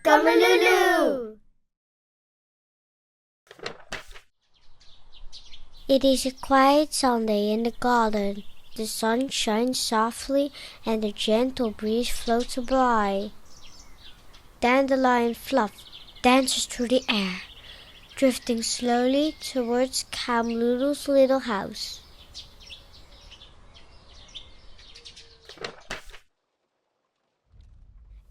Kamelulu! It is a quiet Sunday in the garden. The sun shines softly and a gentle breeze floats by. Dandelion fluff dances through the air, drifting slowly towards Kamelulu's little house.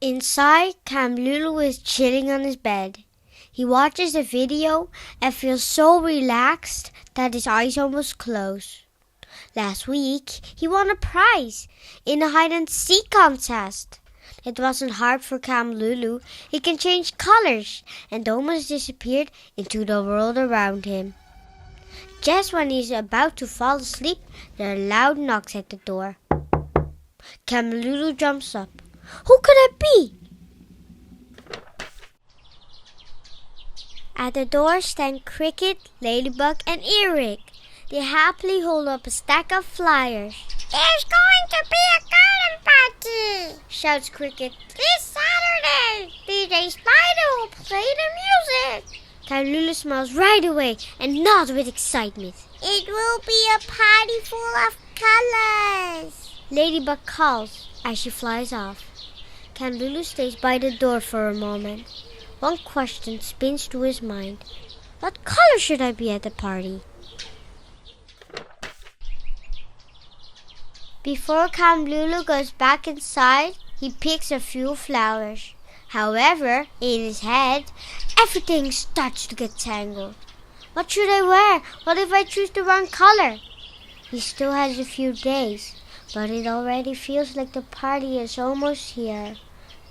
Inside, Kamelulu is chilling on his bed. He watches a video and feels so relaxed that his eyes almost close. Last week, he won a prize in a hide-and-seek contest. It wasn't hard for Kamelulu. He can change colors and almost disappeared into the world around him. Just when he's about to fall asleep, there are loud knocks at the door. Kamelulu jumps up. Who could it be? At the door stand Cricket, Ladybug, and Earwig. They happily hold up a stack of flyers. There's going to be a garden party, shouts Cricket. This Saturday, DJ Spider will play the music. Kamelulu smiles right away and nods with excitement. It will be a party full of colors, Ladybug calls as she flies off. Kamelulu stays by the door for a moment. One question spins through his mind. What color should I be at the party? Before Kamelulu goes back inside, he picks a few flowers. However, in his head, everything starts to get tangled. What should I wear? What if I choose the wrong color? He still has a few days, but it already feels like the party is almost here.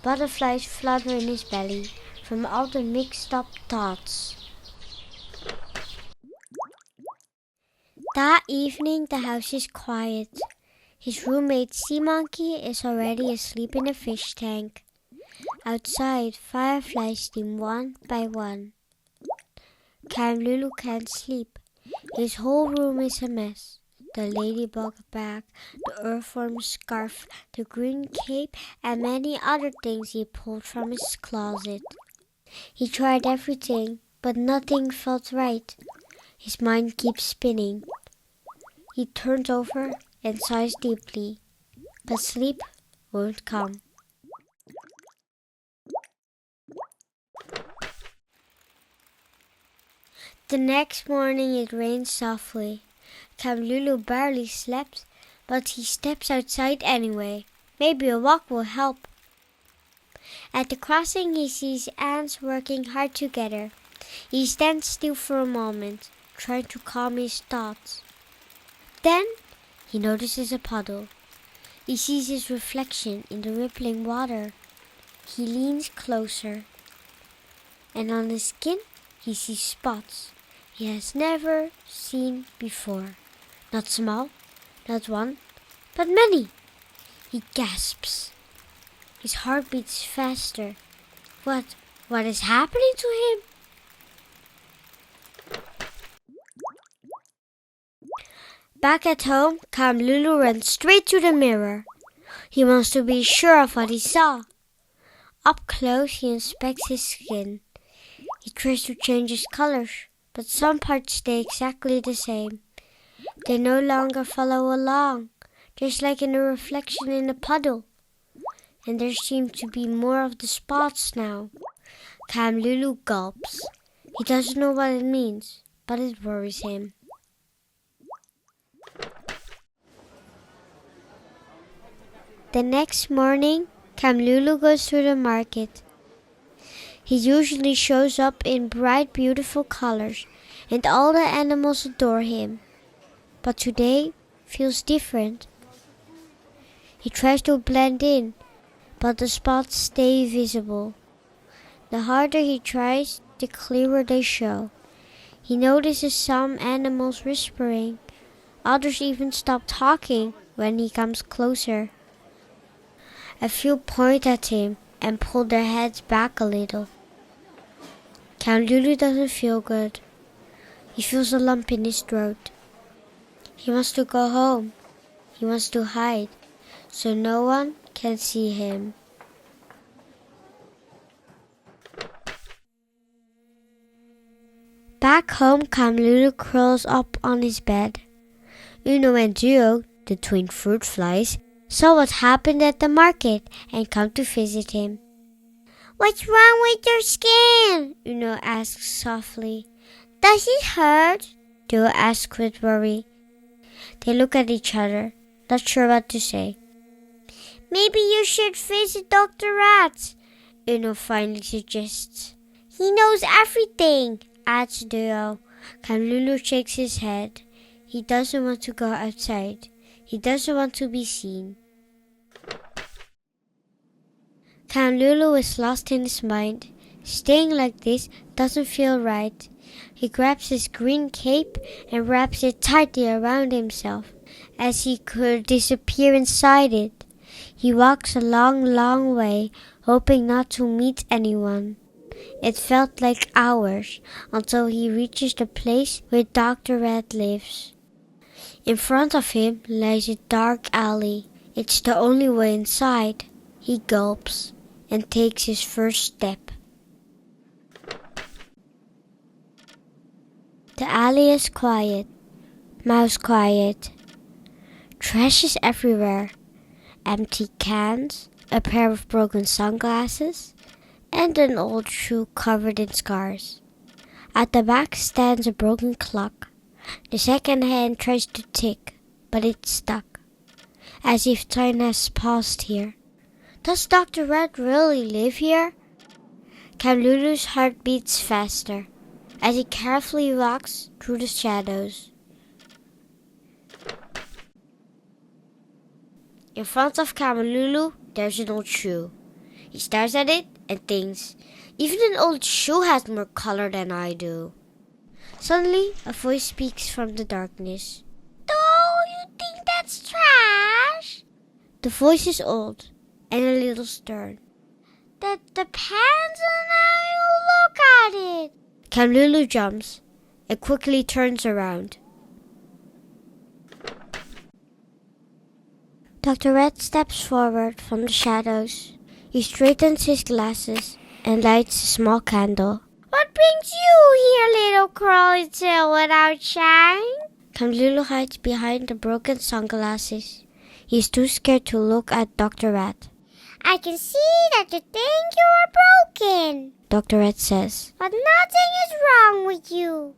Butterflies flutter in his belly from all the mixed up thoughts. That evening, the house is quiet. His roommate Sea Monkey is already asleep in a fish tank. Outside, fireflies steam one by one. Kamelulu can't sleep. His whole room is a mess. The ladybug bag, the earthworm scarf, the green cape, and many other things he pulled from his closet. He tried everything, but nothing felt right. His mind keeps spinning. He turns over and sighs deeply, but sleep won't come. The next morning it rains softly. Kamelulu barely slept, but he steps outside anyway. Maybe a walk will help. At the crossing he sees ants working hard together. He stands still for a moment, trying to calm his thoughts. Then he notices a puddle. He sees his reflection in the rippling water. He leans closer, and on his skin he sees spots he has never seen before. Not small, not one, but many. He gasps. His heart beats faster. What is happening to him? Back at home, Kamelulu runs straight to the mirror. He wants to be sure of what he saw. Up close, he inspects his skin. He tries to change his colors, but some parts stay exactly the same. They no longer follow along, just like in a reflection in a puddle. And there seem to be more of the spots now. Kamelulu gulps. He doesn't know what it means, but it worries him. The next morning, Kamelulu goes to the market. He usually shows up in bright, beautiful colors, and all the animals adore him. But today feels different. He tries to blend in, but the spots stay visible. The harder he tries, the clearer they show. He notices some animals whispering. Others even stop talking when he comes closer. A few point at him and pull their heads back a little. Kamelulu doesn't feel good. He feels a lump in his throat. He wants to go home. He wants to hide, so no one can see him. Back home, Kamelulu curls up on his bed. Uno and Duo, the twin fruit flies, saw what happened at the market and come to visit him. What's wrong with your skin? Uno asks softly. Does it hurt? Duo asks with worry. They look at each other, not sure what to say. Maybe you should visit Dr. Rat, Uno finally suggests. He knows everything, adds Duo. Kamelulu shakes his head. He doesn't want to go outside. He doesn't want to be seen. Kamelulu is lost in his mind. Staying like this doesn't feel right. He grabs his green cape and wraps it tightly around himself, as he could disappear inside it. He walks a long, long way, hoping not to meet anyone. It felt like hours until he reaches the place where Dr. Red lives. In front of him lies a dark alley. It's the only way inside. He gulps and takes his first step. The alley is quiet, mouse quiet. Trash is everywhere. Empty cans, a pair of broken sunglasses, and an old shoe covered in scars. At the back stands a broken clock. The second hand tries to tick, but it's stuck, as if time has paused here. Does Dr. Red really live here? Kamelulu's heart beats faster as he carefully walks through the shadows. In front of Kamelulu, there's an old shoe. He stares at it and thinks, even an old shoe has more color than I do. Suddenly, a voice speaks from the darkness. Do you think that's trash? The voice is old and a little stern. That depends on how you look at it. Kamelulu jumps and quickly turns around. Dr. Red steps forward from the shadows. He straightens his glasses and lights a small candle. What brings you here, little curly tail without shine? Kamelulu hides behind the broken sunglasses. He's too scared to look at Dr. Red. I can see that you think you are broken, Dr. Red says. But nothing is wrong with you.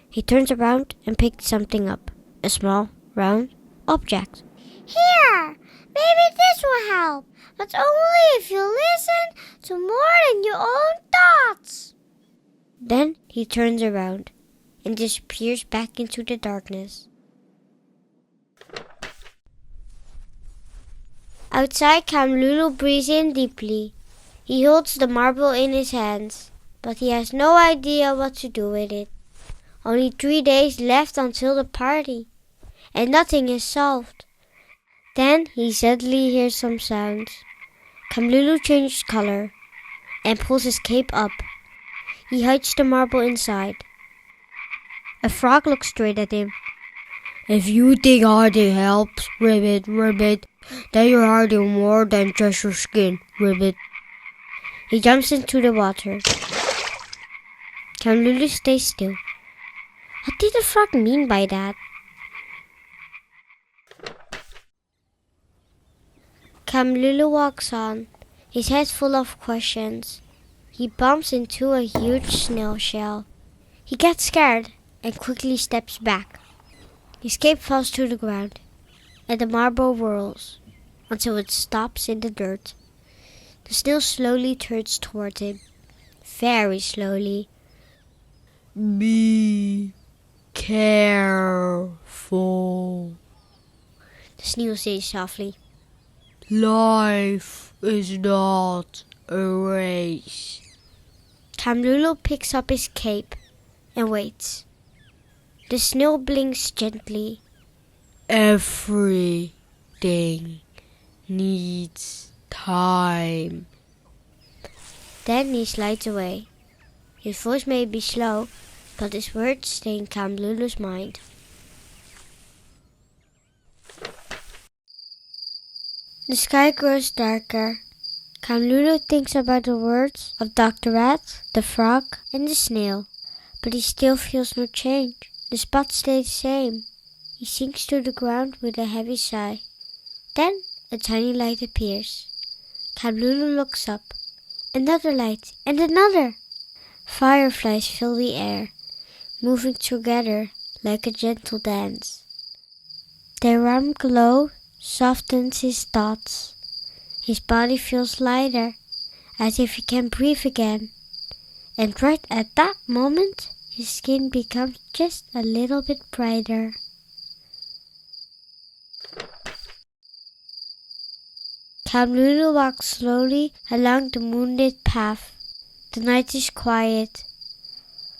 He turns around and picks something up. A small, round object. Here, maybe this will help. But only if you listen to more than your own thoughts. Then he turns around and disappears back into the darkness. Outside, Kamelulu breathes in deeply. He holds the marble in his hands, but he has no idea what to do with it. Only 3 days left until the party, and nothing is solved. Then he suddenly hears some sounds. Kamelulu changes color and pulls his cape up. He hides the marble inside. A frog looks straight at him. If you think hiding helps, Ribbit, Ribbit, then you're hiding more than just your skin, Ribbit. He jumps into the water. Kamelulu stays still. What did the frog mean by that? Kamelulu walks on, his head full of questions. He bumps into a huge snail shell. He gets scared and quickly steps back. His cape falls to the ground, and the marble whirls until it stops in the dirt. The snail slowly turns toward him, very slowly. Be careful, the snail says softly. Life is not a race. Kamelulu picks up his cape and waits. The snail blinks gently. Everything needs time. Then he slides away. His voice may be slow, but his words stay in Kamelulu's mind. The sky grows darker. Kamelulu thinks about the words of Dr. Rat, the frog, and the snail, But he still feels no change. The spots stay the same. He sinks to the ground with a heavy sigh. Then a tiny light appears. Kamelulu looks up. Another light, and another. Fireflies fill the air, moving together like a gentle dance. Their warm glow softens his thoughts. His body feels lighter, as if he can breathe again. And right at that moment, his skin becomes just a little bit brighter. Kamelulu walks slowly along the moonlit path. The night is quiet.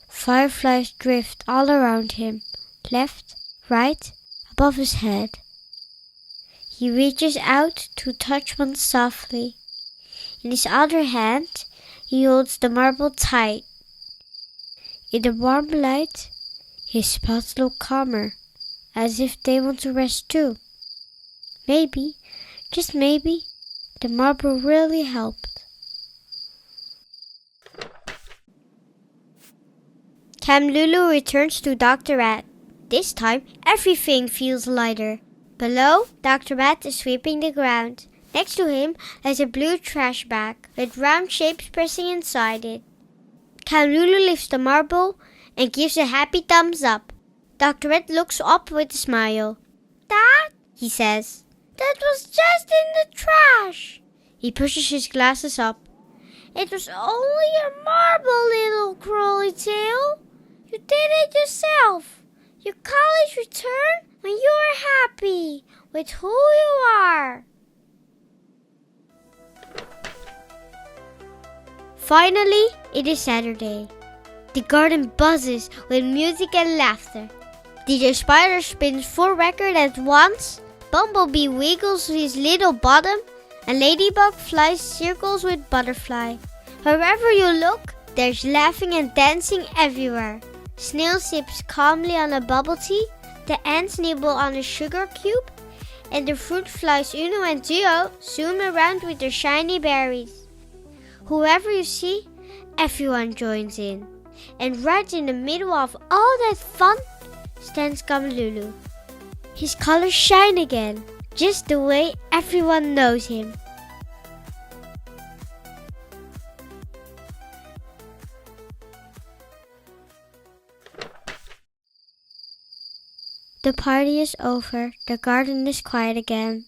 Fireflies drift all around him, left, right, above his head. He reaches out to touch one softly. In his other hand, he holds the marble tight. In the warm light, his spots look calmer, as if they want to rest too. Maybe, just maybe, the marble really helped. Kamelulu returns to Dr. Rat. This time, everything feels lighter. Below, Dr. Rat is sweeping the ground. Next to him lies a blue trash bag with round shapes pressing inside it. Kamelulu lifts the marble and gives a happy thumbs up. Dr. Rat looks up with a smile. Dad, he says, that was just in the trash. He pushes his glasses up. It was only a marble, little crawly tail. You did it yourself. Your colors return when you are happy with who you are. Finally, it is Saturday. The garden buzzes with music and laughter. DJ Spider spins 4 records at once. Bumblebee wiggles his little bottom. And Ladybug flies circles with Butterfly. Wherever you look, there's laughing and dancing everywhere. Snail sips calmly on a bubble tea. The ants nibble on a sugar cube. And the fruit flies Uno and Duo zoom around with their shiny berries. Whoever you see, everyone joins in. And right in the middle of all that fun stands Kamelulu. His colors shine again, just the way everyone knows him. The party is over. The garden is quiet again.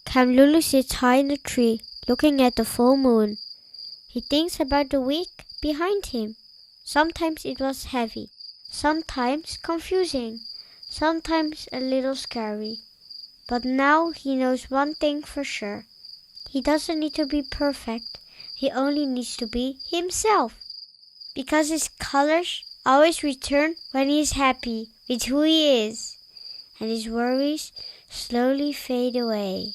Kamelulu sits high in the tree, looking at the full moon. He thinks about the week behind him. Sometimes it was heavy, sometimes confusing, sometimes a little scary. But now he knows one thing for sure. He doesn't need to be perfect. He only needs to be himself. Because his colors always return when he is happy with who he is. And his worries slowly fade away.